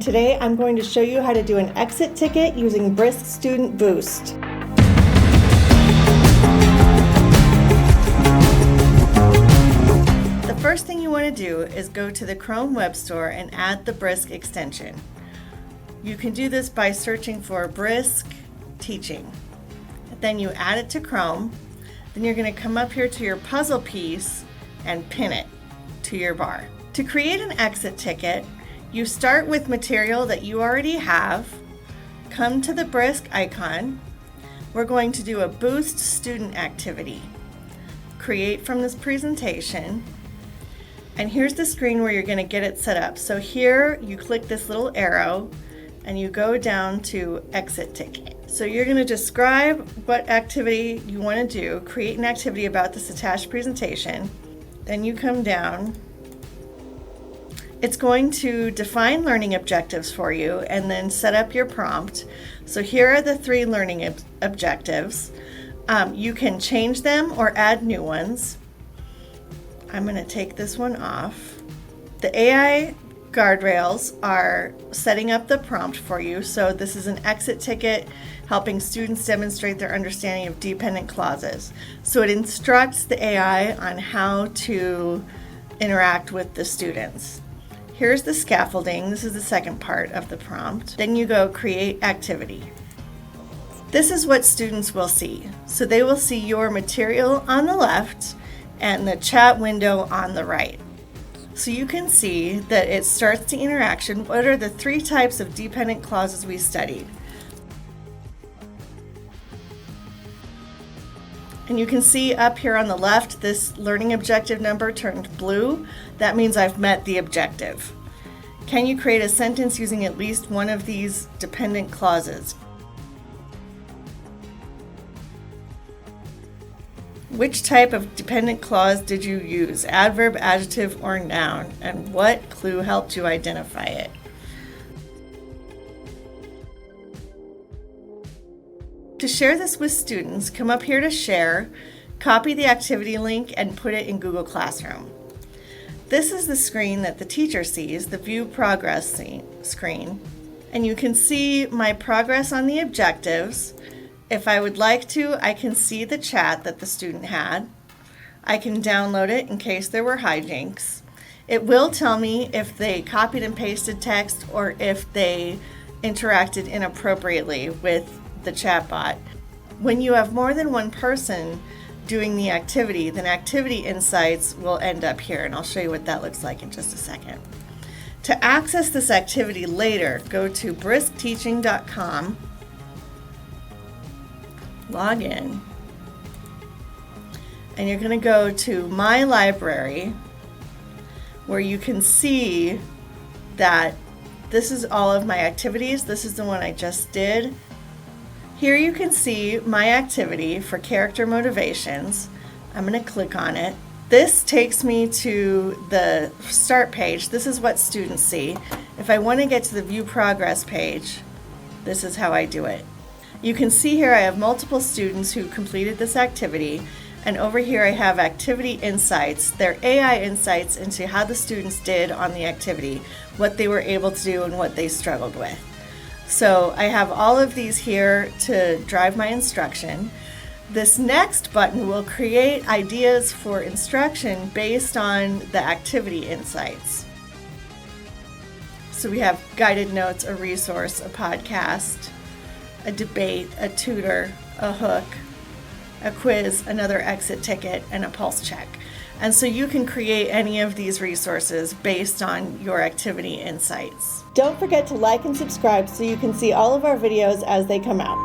today I'm going to show you how to do an exit ticket using Brisk Student Boost. The first thing you want to do is go to the Chrome Web Store and add the Brisk extension. You can do this by searching for Brisk Teaching. Then you add it to Chrome. Then you're going to come up here to your puzzle piece and pin it to your bar. To create an exit ticket, you start with material that you already have, come to the Brisk icon. We're going to do a Boost student activity. Create from this presentation, and here's the screen where you're going to get it set up. So here you click this little arrow and you go down to exit ticket. So you're going to describe what activity you want to do, create an activity about this attached presentation. Then you come down. It's going to define learning objectives for you and then set up your prompt. So here are the 3 learning objectives. You can change them or add new ones. I'm going to take this one off. The AI guardrails are setting up the prompt for you. So this is an exit ticket helping students demonstrate their understanding of dependent clauses. So it instructs the AI on how to interact with the students. Here's the scaffolding. This is the second part of the prompt. Then you go create activity. This is what students will see. So they will see your material on the left and the chat window on the right. So you can see that it starts the interaction. What are the 3 types of dependent clauses we studied? And you can see up here on the left, this learning objective number turned blue. That means I've met the objective. Can you create a sentence using at least one of these dependent clauses? Which type of dependent clause did you use? Adverb, adjective, or noun? And what clue helped you identify it? To share this with students, come up here to share, copy the activity link, and put it in Google Classroom. This is the screen that the teacher sees, the View Progress screen. And you can see my progress on the objectives. If I would like to, I can see the chat that the student had. I can download it in case there were hijinks. It will tell me if they copied and pasted text or if they interacted inappropriately with the chatbot. When you have more than one person doing the activity, then activity insights will end up here, and I'll show you what that looks like in just a second. To access this activity later, go to briskteaching.com, log in, and you're going to go to My Library, where you can see that this is all of my activities. This is the one I just did. Here you can see my activity for character motivations. I'm going to click on it. This takes me to the start page. This is what students see. If I want to get to the View Progress page, this is how I do it. You can see here I have multiple students who completed this activity, and over here I have activity insights. They're AI insights into how the students did on the activity, what they were able to do and what they struggled with. So I have all of these here to drive my instruction. This next button will create ideas for instruction based on the activity insights. So we have guided notes, a resource, a podcast, a debate, a tutor, a hook, a quiz, another exit ticket, and a pulse check. And so you can create any of these resources based on your activity insights. Don't forget to like and subscribe so you can see all of our videos as they come out.